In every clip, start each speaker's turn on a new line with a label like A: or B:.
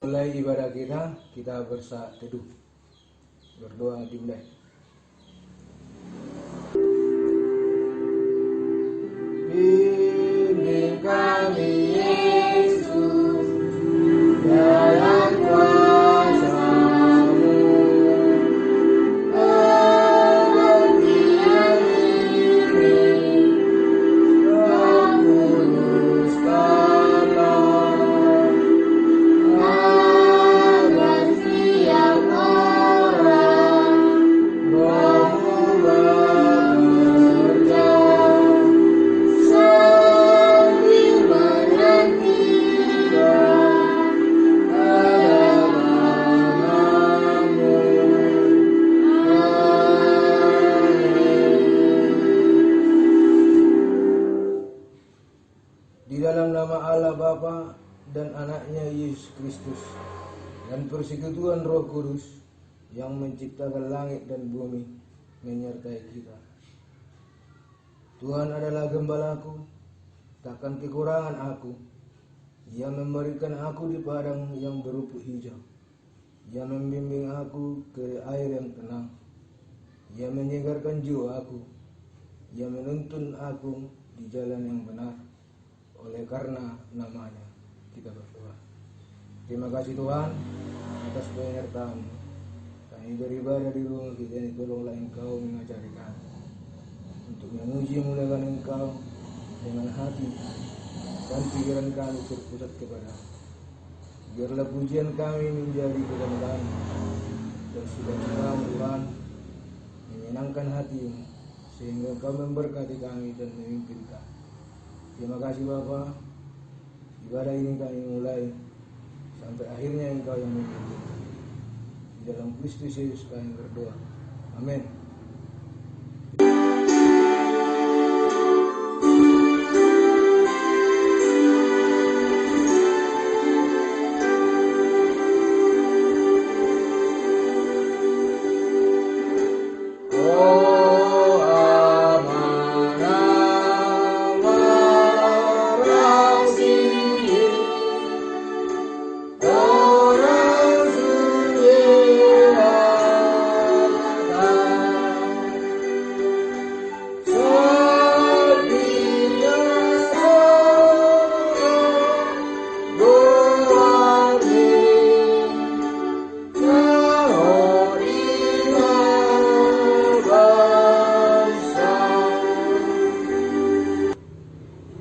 A: Mulai ibadah kita berteduh, berdoa dimulai. Bimbing kami Yesus dalam kuasa-Mu, pengertian ini Kau luruskanlah agar setiap orang Roh-Mu bekerja sambil menantikan kedatangan-Mu. Di dalam nama Allah Bapa dan Anaknya Yesus Kristus dan persekutuan Roh Kudus yang menciptakan langit dan bumi menyertai kita. Tuhan adalah gembalaku, takkan kekurangan aku. Ia memberikan aku di padang yang berumput hijau. Ia membimbing aku ke air yang tenang. Ia menyegarkan jiwaku. Ia menuntun aku di jalan yang benar. Oleh karena namanya kita berdoa. Terima kasih Tuhan atas penyertaan. Kami beribadah di rumah kita ini, tolonglah Engkau mengajari kami untuk memuji muliakan Engkau dengan hati dan pikiran kami terpusat kepada-Mu. Biarlah pujian kami menjadi kebanggaan dan sukacita Tuhan, menyenangkan hati-Mu, sehingga Engkau memberkati kami dan memimpin kami. Terima kasih Bapa. Ibadah ini kami mulai sampai akhirnya Engkau yang memimpin. Di dalam Kristus Yesus kami berdoa. Amin.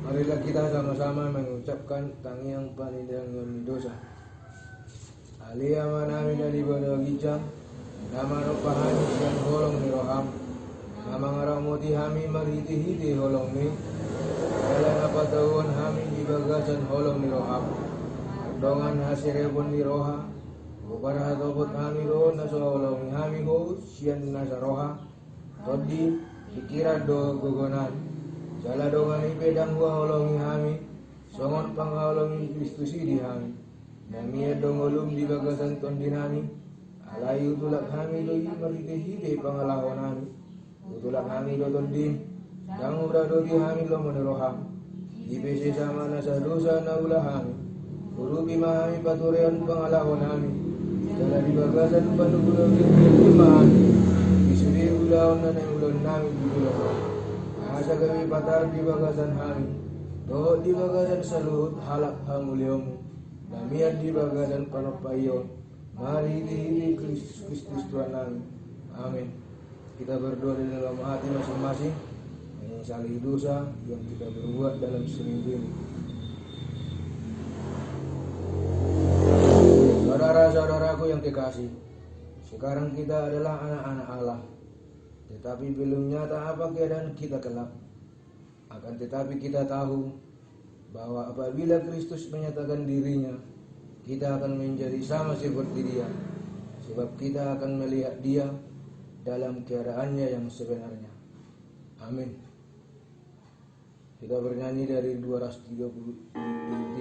A: Marilah kita sama-sama mengucapkan tangiang panindang dosa. Alia manami dari bodoh gijang, nama ropahani siang holong ni roham, nama ngaramoti hami mariti-hiti holong ni, jalan apa tahun hami di bagasan holong ni roham, ardongan hasirebon ni roha, bubar hatobot hami roh naso holong ni hami ho sian nasa roha, todi pikiran do gogonan. Jala dongan ipedang gua holongi hami, songon pangholongi Kristus di hami. Namia dongolum di bagasan tondinami, alayu tulak hami doi marite-hite pangalahon hami. Utulak hami do tondim, yang urado di hami lo meneroham. Ipese sama nasa dosa na ulah hami, urupi mahami paturean pangalahon hami. Jala di bagasan pandugulang lima hami, isuri ulaon na ulon nami di bulan. Asa kami patar di bagasan hami, doh di bagasan saluhut halak hanguliom, damian di bagasan panopayon, mari di Kristus Tuhan kami. Amin. Kita berdoa di dalam hati masing-masing, menyesali dosa yang kita berbuat dalam seminggu ini. Saudara-saudaraku yang kekasih, sekarang kita adalah anak-anak Allah. Tetapi belum nyata apa keadaan kita kelak. Akan tetapi kita tahu bahwa apabila Kristus menyatakan dirinya, kita akan menjadi sama seperti Dia, sebab kita akan melihat Dia dalam keadaannya yang sebenarnya. Amin. Kita bernyanyi dari 233.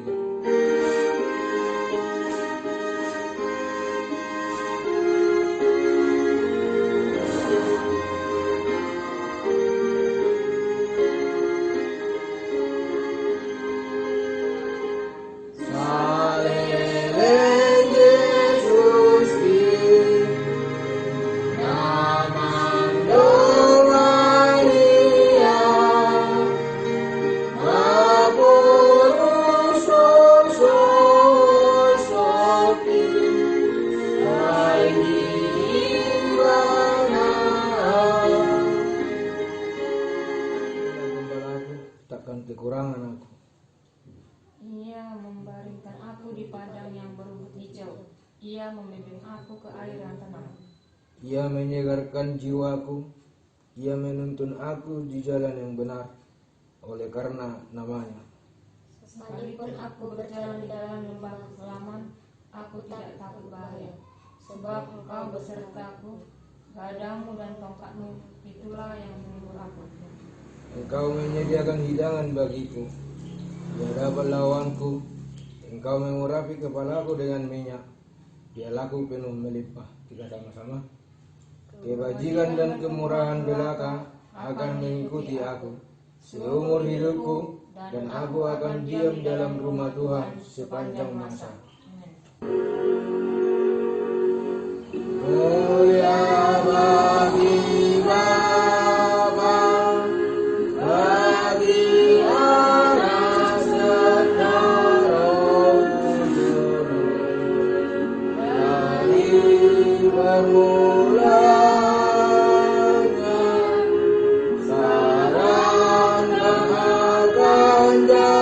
A: Salele
B: Ia membimbing aku ke aliran tenang.
A: Ia menyegarkan jiwaku. Ia menuntun aku di jalan yang benar oleh karena namanya.
B: Sekalipun aku berjalan di dalam lembah kekelaman, aku tidak takut bahaya, sebab Engkau besertaku, gadamu dan tongkatmu itulah yang menghibur aku.
A: Engkau menyediakan hidangan bagiku di hadapan lawanku. Engkau mengurapi kepalaku dengan minyak, dialaku penuh melimpah. Kita sama-sama. Kebajikan dan kemurahan belaka akan mengikuti aku seumur hidupku, dan aku akan diam dalam rumah Tuhan sepanjang masa. Mulia bagi Bapa, bagi Anak serta Roh Kudus, dari permulanya, sekarang dan akan jadi,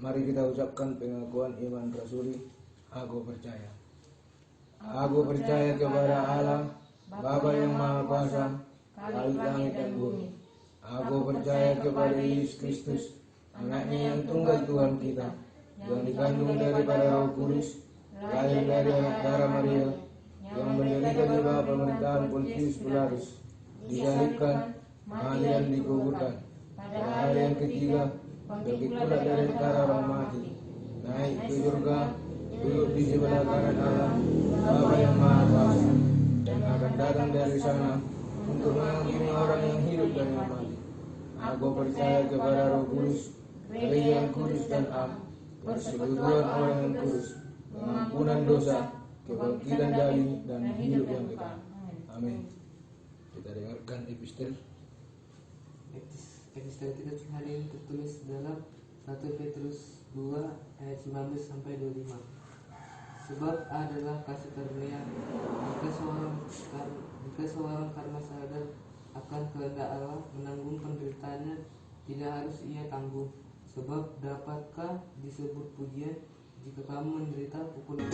A: Mari kita ucapkan pengakuan iman rasuli. Aku percaya. Aku percaya kepada Allah, Bapa yang Maha Kuasa, Khalik langit dan bumi. Aku percaya kepada Yesus Kristus, Anaknya yang tunggal Tuhan kita, yang dikandung daripada Roh Kudus, lahir dari anak darah Maria, yang menderita di bawah pemerintahan Pontius Pilatus, disalibkan, mati dan dikuburkan. Pada hari yang ketiga, bangkit pula dari antara orang mati, naik ke surga, duduk di sebelah kanan Allah, Bapa yang Maha Kuasa, dan akan datang dari sana untuk mengampuni orang yang hidup dan yang mati. Aku percaya kepada Roh Kudus, gereja yang kudus dan am, persekutuan orang yang kudus, pengampunan dosa, kebangkitan dari dan hidup yang kekal. Amin. Kita dengarkan epistel.
C: Epistel kita hari ini tertulis dalam 1 Petrus 2 ayat 19 sampai 25. Sebab adalah kasih karunia jika seorang karena sadar akan kehendak Allah menanggung penderitaannya, tidak harus ia tanggung. Sebab dapatkah disebut pujian jika kamu menderita pukul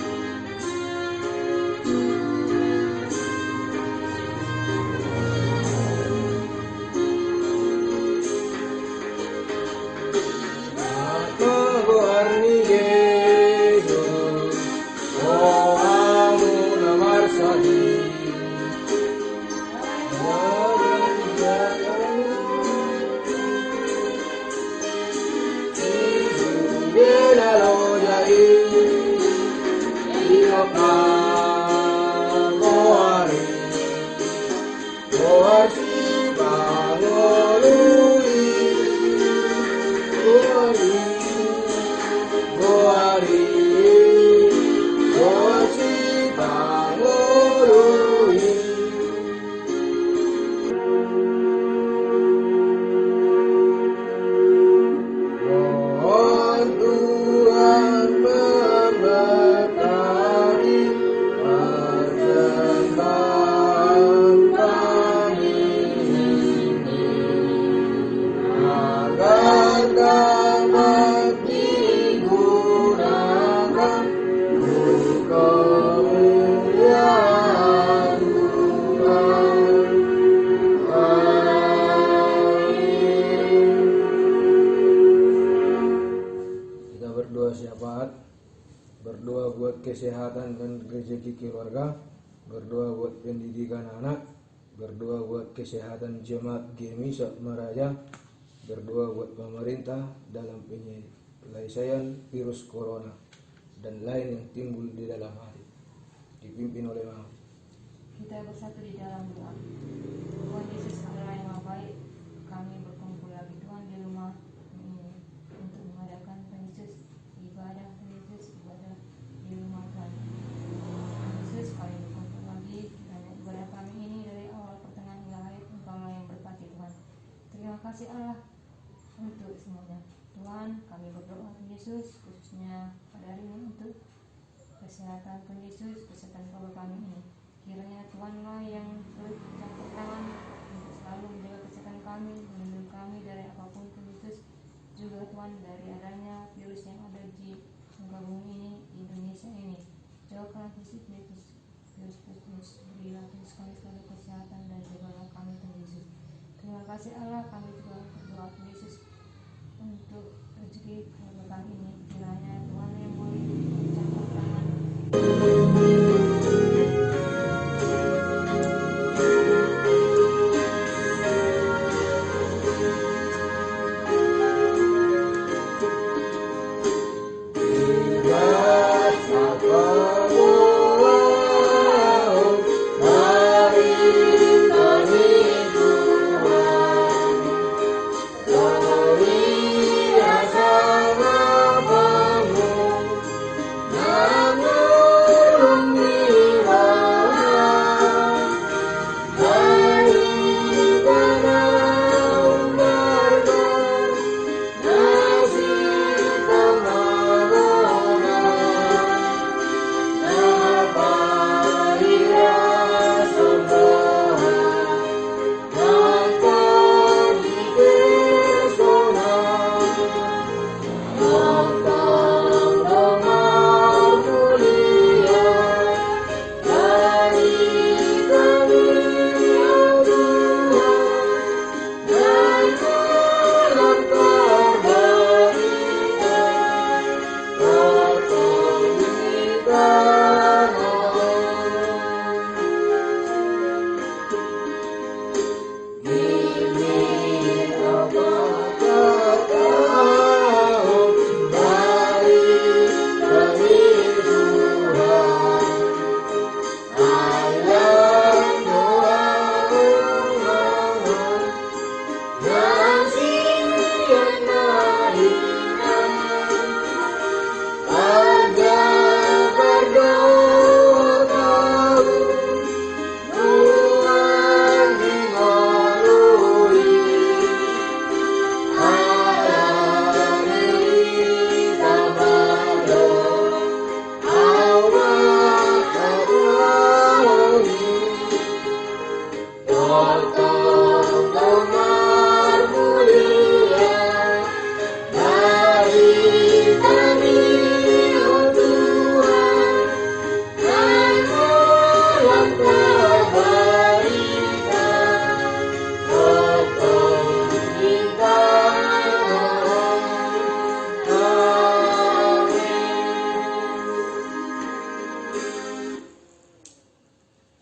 A: berdoa buat kesehatan dan rezeki keluarga, berdoa buat pendidikan anak, berdoa buat kesehatan jemaat GMI Maraja, berdoa buat pemerintah dalam penyelesaian virus corona dan lain yang timbul di dalam hati, dipimpin oleh Mama.
B: Kita bersatu di dalam doa. Tuhan Yesus adalah yang Maha Baik. Kami berkumpul lagi Tuhan di rumah ini untuk mengadakan Tuhan Yesus ibadah di rumah Tuhan. Tuhan Yesus, kami berkumpul lagi dan ibadah kami ini dari awal pertengahan hingga akhir Engkau yang berkati Tuhan. Terima kasih Allah untuk semuanya. Tuhan, kami berdoa Tuhan Yesus khususnya pada hari ini untuk kesehatan Tuhan Yesus, kesehatan keluarga kami ini. Kiranya Tuhanlah yang bercampur tangan untuk selalu menjaga kesehatan kami, melindungi kami dari apapun Tuhan Yesus. Juga Tuhan, dari adanya virus yang ada di muka bumi ini, di Indonesia ini, jauhkan virus berilah Tuhan kami selalu kesehatan dan jagalah kami Tuhan Yesus. Terima kasih Allah, kami juga berdoa Tuhan Yesus untuk rezeki keluarga kami ini. Kiranya Tuhan yang boleh bercampur tangan.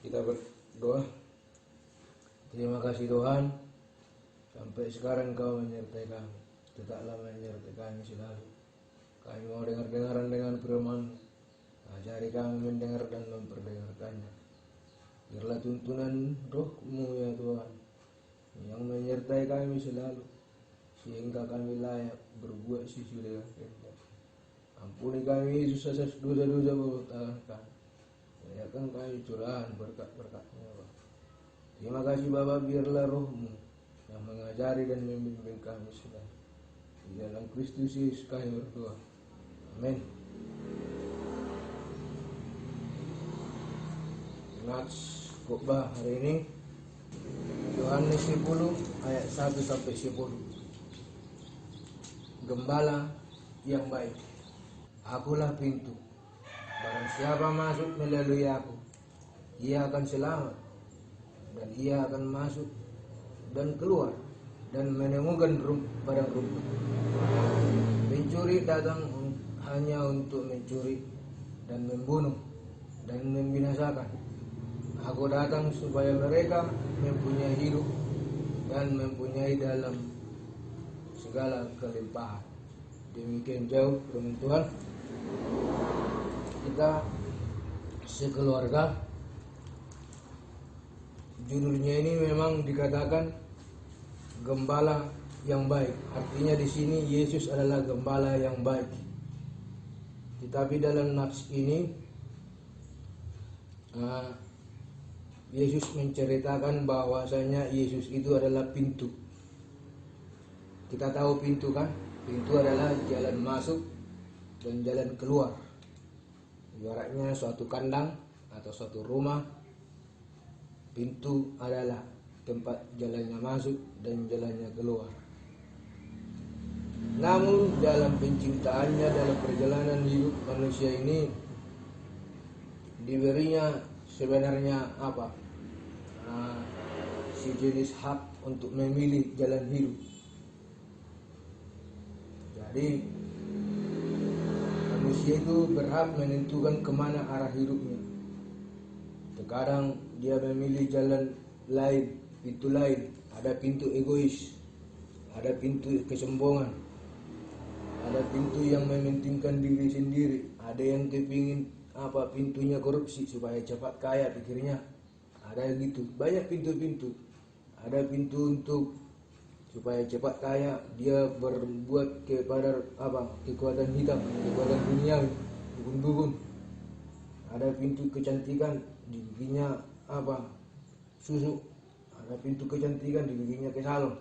A: Kita berdoa. Terima kasih Tuhan, sampai sekarang Kau menyertai kami. Tetaplah menyertai kami selalu. Kami mau dengar-dengaran dengan firman. Ajari kami mendengar dan memperdengarkannya. Biarlah tuntunan Roh-Mu ya Tuhan, yang menyertai kami selalu, sehingga kami layak berbuat sesuai dengan kehendak. Ampuni kami Yesus atas dosa-dosa perbuatan kami. Berikan kami curahan berkat-berkat-Nya. Terima kasih Bapa, biarlah Roh-Mu yang mengajari dan membimbing kami selalu. Di dalam Kristus Yesus kami berdoa. Amin. Nats khotbah hari ini Yohanes 10 ayat 1 sampai 10. Gembala yang baik. Akulah pintu. Barang siapa masuk melalui aku, ia akan selamat, dan ia akan masuk dan keluar dan menemukan padang rumput. Pencuri datang hanya untuk mencuri dan membunuh dan membinasakan. Aku datang supaya mereka mempunyai hidup dan mempunyai dalam segala kelimpahan. Demikian jauh firman Tuhan. Kita sekeluarga, judulnya ini memang dikatakan gembala yang baik. Artinya di sini Yesus adalah gembala yang baik. Tetapi dalam nats ini Yesus menceritakan bahwasanya Yesus itu adalah pintu. Kita tahu pintu kan? Pintu adalah jalan masuk dan jalan keluar. Ibaratnya suatu kandang atau suatu rumah, pintu adalah tempat jalannya masuk dan jalannya keluar. Namun dalam penciptaannya, dalam perjalanan hidup manusia ini diberinya sebenarnya apa? Sejenis hak untuk memilih jalan hidup. Jadi manusia itu berhak menentukan kemana arah hidupnya. Terkadang dia memilih jalan lain, pintu lain. Ada pintu egois, ada pintu kesombongan, ada pintu yang mementingkan diri sendiri, ada yang kepingin pintunya korupsi supaya cepat kaya pikirnya. Ada gitu, banyak pintu-pintu. Ada pintu untuk supaya cepat kaya, dia berbuat kepada kekuatan hitam, kekuatan duniawi, dukun-dukun. Ada pintu kecantikan, di giginya susu. Ada pintu kecantikan, di giginya ke salon.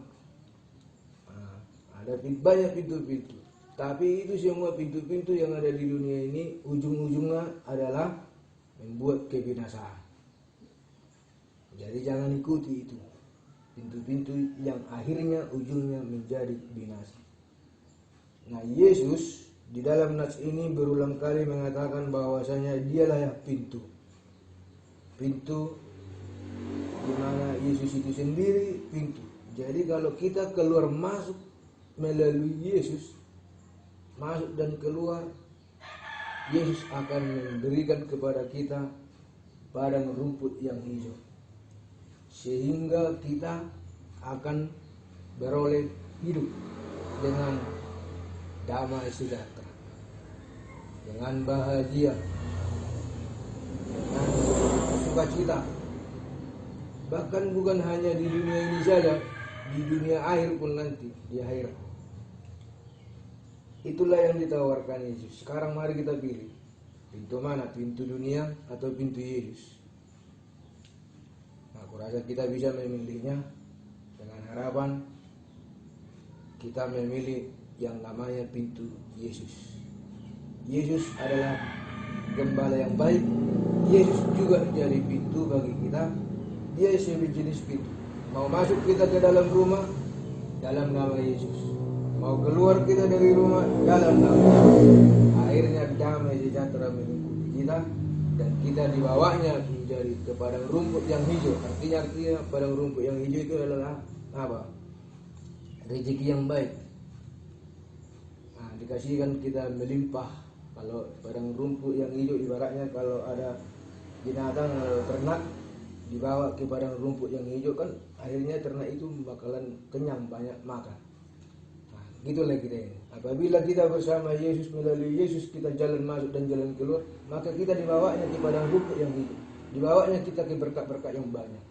A: Ada banyak pintu-pintu. Tapi itu semua pintu-pintu yang ada di dunia ini ujung-ujungnya adalah membuat kebinasaan. Jadi jangan ikuti itu pintu-pintu yang akhirnya ujungnya menjadi binasa. Nah, Yesus di dalam nats ini berulang kali mengatakan bahwasanya dialah yang pintu. Pintu di mana Yesus itu sendiri pintu. Jadi kalau kita keluar masuk melalui Yesus, masuk dan keluar, Yesus akan memberikan kepada kita padang rumput yang hijau, sehingga kita akan beroleh hidup dengan damai sejahtera, dengan bahagia, dengan sukacita. Bahkan bukan hanya di dunia ini saja, di dunia akhir pun nanti, di akhirat. Itulah yang ditawarkan Yesus. Sekarang mari kita pilih, pintu mana? Pintu dunia atau pintu Yesus? Aku rasa kita bisa memilihnya dengan harapan kita memilih yang namanya pintu Yesus. Yesus adalah gembala yang baik. Yesus juga jadi pintu bagi kita. Dia sejenis pintu. Mau masuk kita ke dalam rumah, dalam nama Yesus. Mau keluar kita dari rumah, dalam nama Yesus. Akhirnya damai sejahtera mengikuti kita, dan kita dibawanya menjadi ke padang rumput yang hijau. Artinya padang rumput yang hijau itu adalah rezeki yang baik. Dikasihkan kita melimpah. Kalau padang rumput yang hijau ibaratnya kalau ada binatang ternak dibawa ke padang rumput yang hijau, kan akhirnya ternak itu bakalan kenyang, banyak makan. Gitulah kita ini. Apabila kita bersama Yesus, melalui Yesus kita jalan masuk dan jalan keluar, maka kita dibawanya ke padang rumput yang hijau, dibawanya kita ke berkat-berkat yang banyak.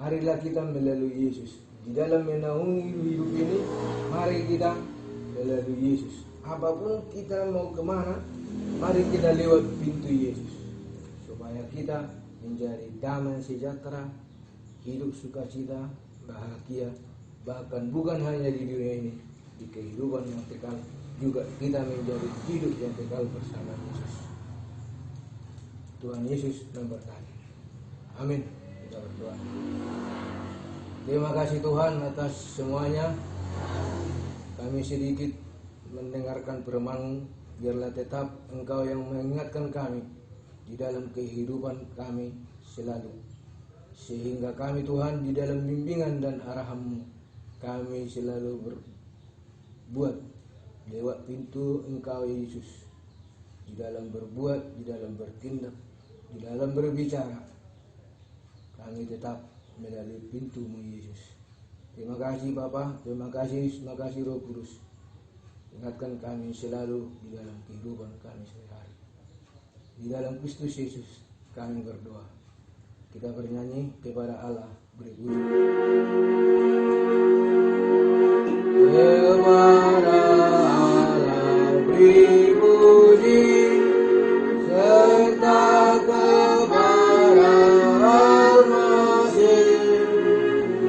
A: Marilah kita melalui Yesus. Di dalam menaungi hidup ini, mari kita melalui Yesus. Apapun kita mau kemana, mari kita lewat pintu Yesus, supaya kita menjadi damai sejahtera, hidup sukacita, bahagia. Bahkan bukan hanya di dunia ini, di kehidupan yang kekal juga kita menjadi hidup yang kekal bersama Yesus. Tuhan Yesus memberkati. Amin. Kita berdoa. Terima kasih Tuhan atas semuanya. Kami sedikit mendengarkan firman-Mu, biarlah tetap Engkau yang mengingatkan kami di dalam kehidupan kami selalu, sehingga kami Tuhan di dalam bimbingan dan arahan-Mu kami selalu berbuat lewat pintu Engkau Yesus, di dalam berbuat, di dalam bertindak, di dalam berbicara. Kami tetap melalui pintu-Mu Yesus. Terima kasih Bapa, terima kasih Roh Kudus. Ingatkan kami selalu di dalam kehidupan kami sehari-hari. Di dalam Kristus Yesus kami berdoa. Kita bernyanyi kepada Allah berpuji. Kepada Allah berpuji, serta kepada Al-Masih,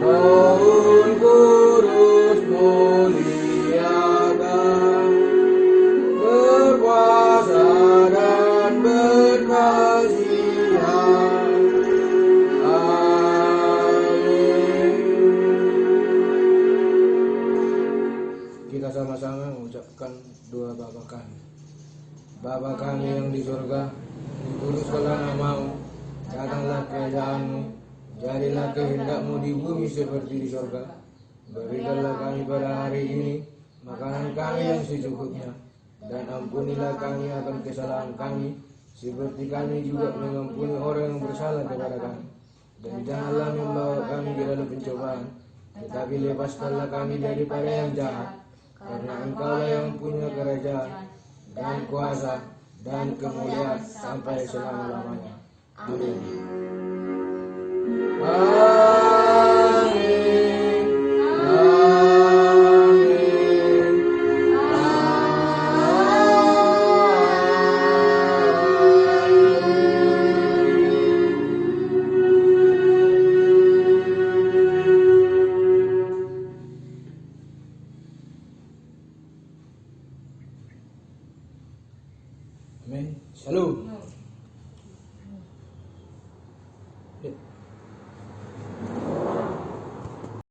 A: Roh Kudus muliakan, berkuasa kami. Bapa kami yang di surga, dikuduskanlah namamu, datanglah kerajaanmu, jadilah kehendakmu di bumi seperti di surga. Berikanlah kami pada hari ini makanan kami yang secukupnya, dan ampunilah kami akan kesalahan kami, seperti kami juga mengampuni orang yang bersalah kepada kami. Dan janganlah membawa kami ke dalam pencobaan, tetapi lepaskanlah kami daripada yang jahat, karena Engkaulah yang punya kerajaan dan kuasa dan kemuliaan sampai selama-lamanya. Amin. Amin. Amin. Amin. Shalom.